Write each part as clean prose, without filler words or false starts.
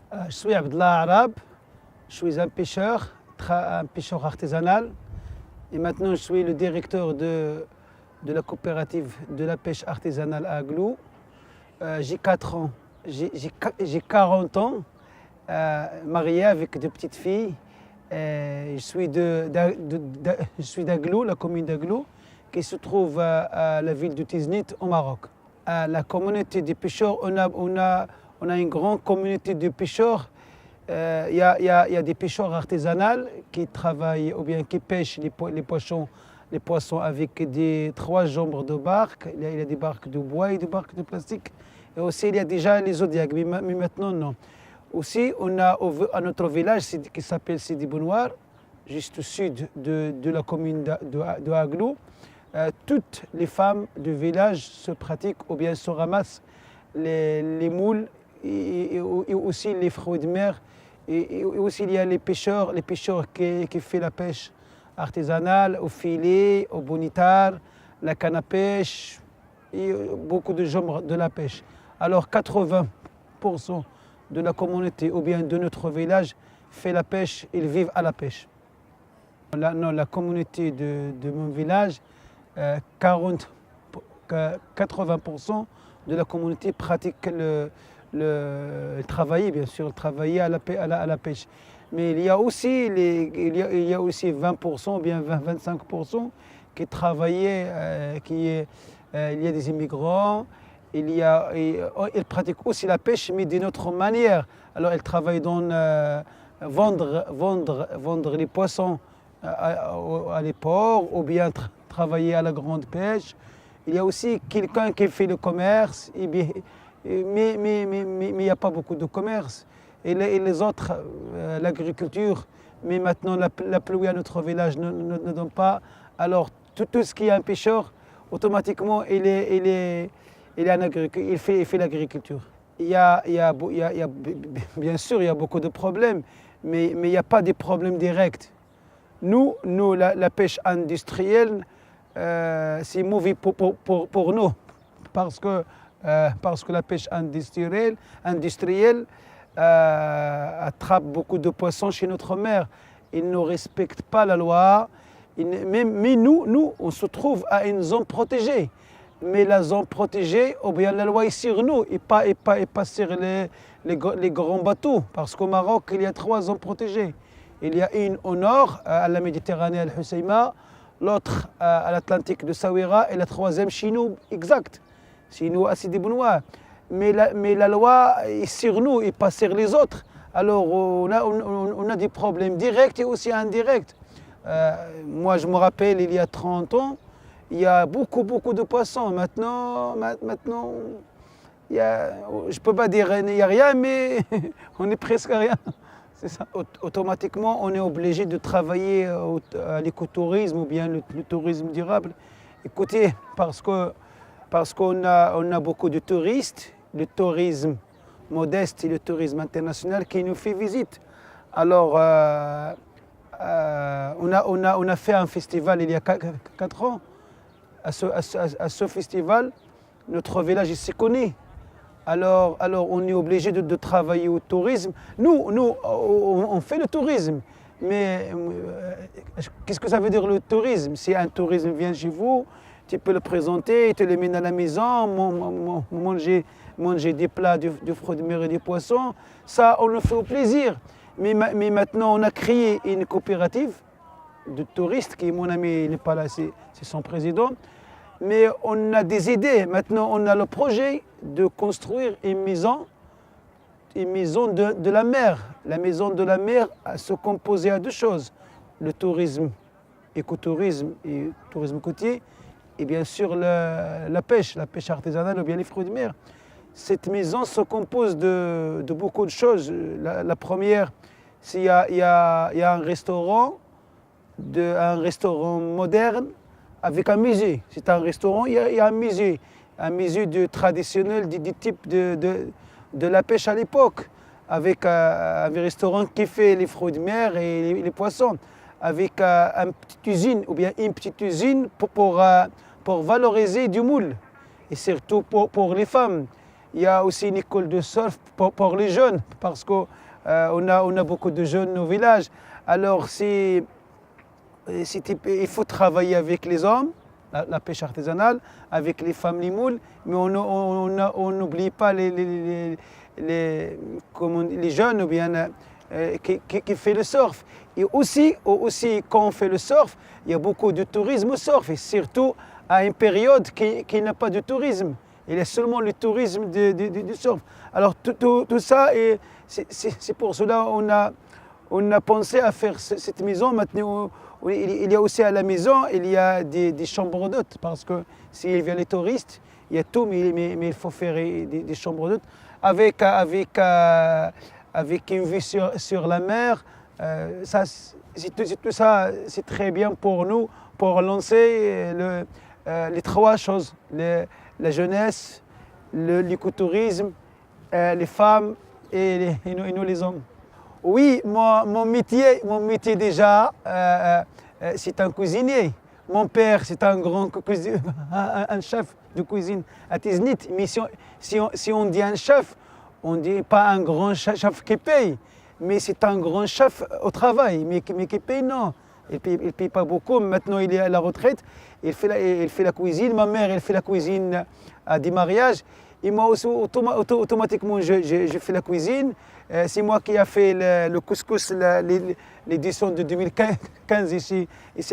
Je suis Abdallah Arab, je suis un pêcheur artisanal et maintenant je suis le directeur de la coopérative de la pêche artisanale à Aglou. J'ai 4 ans, j'ai 40 ans, marié avec 2 petites filles. Je suis d'Aglou, la commune d'Aglou, qui se trouve à la ville de Tiznit au Maroc. La communauté des pêcheurs, on a une grande communauté de pêcheurs. Il y a des pêcheurs artisanaux qui travaillent ou bien qui pêchent les poissons avec 3 jambes de barque. Il y a des barques de bois et des barques de plastique. Et aussi, il y a déjà les zodiacs, mais maintenant, non. Aussi, on a à notre village qui s'appelle Sidi Bounoir, juste au sud de la commune de Aglou. Toutes les femmes du village se pratiquent ou bien se ramassent les moules et aussi les fruits de mer. Et aussi, il y a les pêcheurs qui font la pêche artisanale, au filet, au bonitar, la canne à pêche et beaucoup de genres de la pêche. Alors 80% de la communauté ou bien de notre village fait la pêche, ils vivent à la pêche. La communauté de mon village, 80% de la communauté pratique le travailler, bien sûr, travailler à la pêche. Mais il y a aussi 20% ou bien 25% qui travaillaient, il y a des immigrants, ils pratiquent aussi la pêche, mais d'une autre manière. Alors ils travaillent dans vendre les poissons à les ports ou bien travailler à la grande pêche. Il y a aussi quelqu'un qui fait le commerce, mais il n'y a pas beaucoup de commerce. Et les autres, l'agriculture, mais maintenant la pluie à notre village ne donne pas. Alors tout ce qui est un pêcheur, automatiquement il fait l'agriculture. Bien sûr, il y a beaucoup de problèmes, mais il n'y a pas de problèmes directs. Nous la pêche industrielle, c'est mauvais pour nous, parce que la pêche industrielle attrape beaucoup de poissons chez notre mer. Ils ne respectent pas la loi. Mais nous, on se trouve à une zone protégée. Mais la zone protégée, ou bien la loi est sur nous et pas sur les grands bateaux. Parce qu'au Maroc, il y a 3 zones protégées. Il y a une au nord, à la Méditerranée, Al-Husseima, l'autre à l'Atlantique de Saouira et la 3e chez nous, exact. Chez nous, à Sidi Bounoir. Mais la loi est sur nous et pas sur les autres. Alors on a des problèmes directs et aussi indirects. Moi, je me rappelle, il y a 30 ans, il y a beaucoup de poissons. Maintenant je ne peux pas dire qu'il n'y a rien, mais on est presque à rien. C'est ça. Automatiquement, on est obligé de travailler à l'écotourisme ou bien le tourisme durable. Écoutez, parce qu'on a beaucoup de touristes, le tourisme modeste et le tourisme international qui nous fait visite. Alors, on a fait un festival il y a 4 ans. À ce festival, notre village s'y connaît. Alors on est obligé de travailler au tourisme. Nous, on fait le tourisme. Mais qu'est-ce que ça veut dire le tourisme? Si un tourisme vient chez vous, tu peux le présenter, tu le mènes à la maison, manger des plats de fruits de mer et des poissons. Ça, on le fait au plaisir. Mais maintenant, on a créé une coopérative de touristes, qui, mon ami, il n'est pas là, c'est son président. Mais on a des idées. Maintenant, on a le projet de construire une maison de la mer. La maison de la mer se composait à 2 choses. Le tourisme, écotourisme et tourisme côtier. Et bien sûr, la pêche artisanale ou bien les fruits de mer. Cette maison se compose de beaucoup de choses. La première, c'est qu'il y a un restaurant moderne avec un musée. C'est un restaurant, il y a un musée traditionnel du type de la pêche à l'époque, avec un restaurant qui fait les fruits de mer et les poissons, avec une petite usine pour valoriser du moule, et surtout pour les femmes. Il y a aussi une école de surf pour les jeunes, parce qu'on on a beaucoup de jeunes au village. Alors, il faut travailler avec les hommes, la pêche artisanale, avec les femmes, les moules, mais on n'oublie pas les jeunes ou bien qui font le surf. Et aussi, quand on fait le surf, il y a beaucoup de tourisme au surf, et surtout à une période qui n'a pas de tourisme. Il y a seulement le tourisme du surf. Alors tout ça, c'est pour cela on a pensé à faire cette maison. Maintenant, il y a aussi à la maison, il y a des chambres d'hôtes, parce que s'il vient les touristes, il y a tout, mais il faut faire des chambres d'hôtes avec une vue sur la mer. Tout ça, c'est très bien pour nous, pour lancer les trois choses, la jeunesse, l'écotourisme, les femmes et nous les hommes. Oui, mon métier déjà, c'est un cuisinier. Mon père, c'est un grand un chef de cuisine à Tiznit. Mais si on dit un chef, on ne dit pas un grand chef qui paye, mais c'est un grand chef au travail, mais qui paye, non. Il ne paye pas beaucoup. Maintenant, il est à la retraite. Il fait la cuisine. Ma mère, elle fait la cuisine à des mariages. Et moi aussi, automatiquement, je fais la cuisine. C'est moi qui ai fait le couscous, l'édition de 2015 ici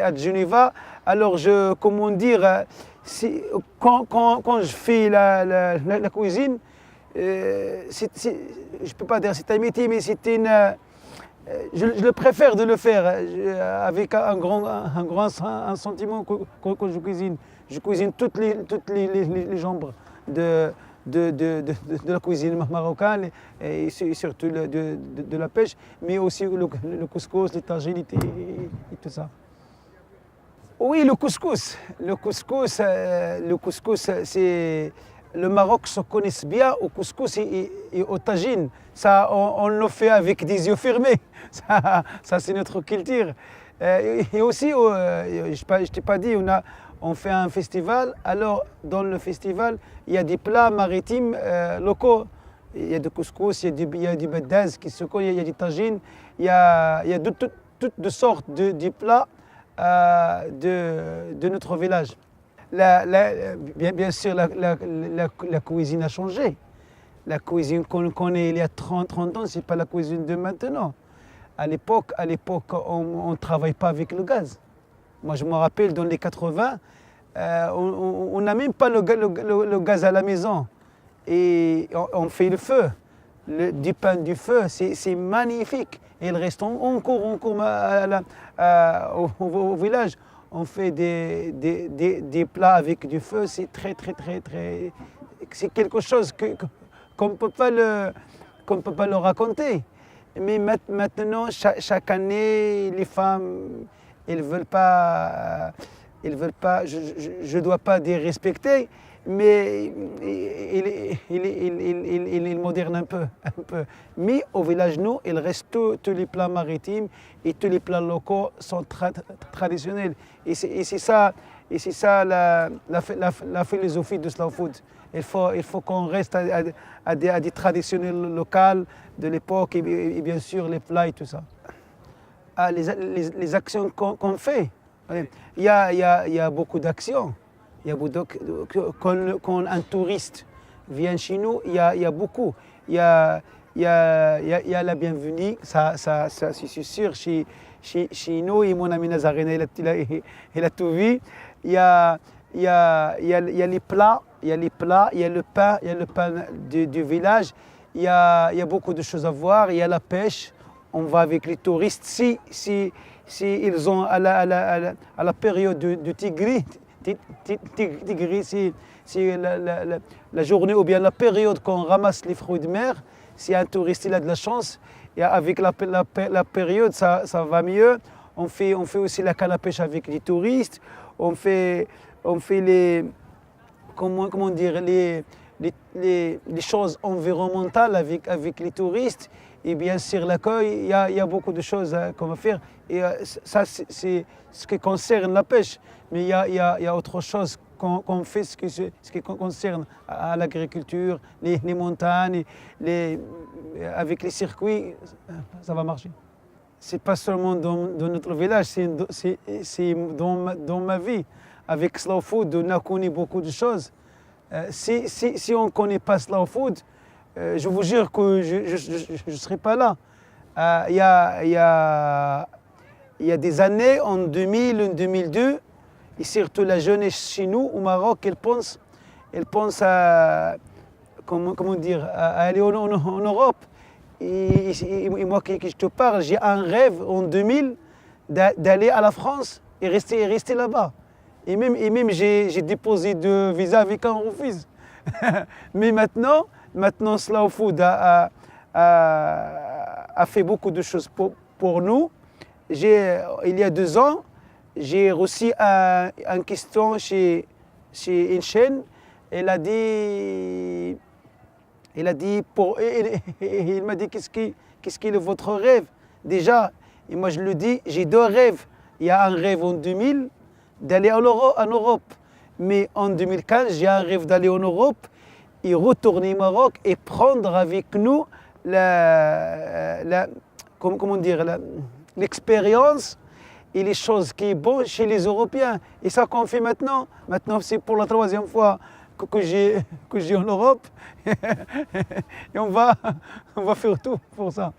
à Geneva. Alors, comment dire, quand je fais la cuisine, je ne peux pas dire c'est un métier, mais c'est je le préfère de le faire avec un grand sentiment quand je cuisine. Je cuisine toutes les genres de la cuisine marocaine et surtout de la pêche, mais aussi le couscous, les tagines et tout ça. Oui, le couscous. Le couscous, c'est... Le Maroc se connaît bien au couscous et au tagine. Ça, on le fait avec des yeux fermés. Ça c'est notre culture. Et aussi, je ne t'ai pas dit, on fait un festival. Alors, dans le festival, il y a des plats maritimes locaux. Il y a du couscous, il y a du bedaz qui se connaît, il y a du tagine. Il y a toutes sortes de plats de notre village. Bien sûr, la cuisine a changé. La cuisine qu'on connaît il y a 30 ans, ce n'est pas la cuisine de maintenant. À l'époque, on ne travaille pas avec le gaz. Moi, je me rappelle, dans les 80, on n'a même pas le gaz à la maison. Et on fait le feu. Du pain du feu, c'est magnifique. Et il reste encore au village. On fait des plats avec du feu, c'est très. C'est quelque chose qu'on ne peut pas le raconter. Mais maintenant, chaque année, les femmes, elles veulent pas, je ne dois pas dire respecter, mais il moderne un peu. Mais au village, nous, il reste tous les plats maritimes et tous les plats locaux sont traditionnels. Et c'est ça la philosophie de Slow Food. Il faut qu'on reste à des traditionnels locaux de l'époque et bien sûr les plats et tout ça. Les actions qu'on fait, il y a beaucoup d'actions. Quand un touriste vient chez nous, il y a beaucoup. Il y a la bienvenue, ça c'est sûr, chez nous, et mon ami Nazarene, il a tout vu. Il y a les plats, il y a le pain du village. Il y a beaucoup de choses à voir. Il y a la pêche. On va avec les touristes. Si ils ont à la période du tigri, c'est la journée ou bien la période qu'on ramasse les fruits de mer. Si un touriste il a de la chance, et avec la période, ça va mieux. On fait aussi la canne à pêche avec les touristes. On fait les choses environnementales avec les touristes. Et bien sûr, l'accueil, il y a beaucoup de choses qu'on va faire. Et ça, c'est ce qui concerne la pêche. Mais il y a autre chose qu'on fait ce qui concerne à l'agriculture, les montagnes, avec les circuits, ça va marcher. Ce n'est pas seulement dans notre village, c'est dans ma vie. Avec Slow Food, on a connu beaucoup de choses. Si on ne connaît pas Slow Food, je vous jure que je ne serai pas là. Il y a des années, en 2000, en 2002, et surtout la jeunesse chez nous, au Maroc, elle pense à, comment dire, à aller en Europe. Et moi qui je te parle, j'ai un rêve en 2000 d'aller à la France et rester là-bas. Et même j'ai déposé de visa avec un refus. Mais maintenant Slow Food a fait beaucoup de choses pour nous. Il y a 2 ans, j'ai reçu une question chez une chaîne. Il m'a dit qu'est-ce qui est votre rêve déjà. Et moi je lui dis, j'ai 2 rêves. Il y a un rêve en 2000 d'aller en Europe. Mais en 2015, j'ai un rêve d'aller en Europe et retourner au Maroc et prendre avec nous l'expérience et les choses qui sont bonnes chez les Européens. Et ça qu'on fait maintenant. Maintenant, c'est pour la 3e fois que j'ai en Europe. Et on va faire tout pour ça.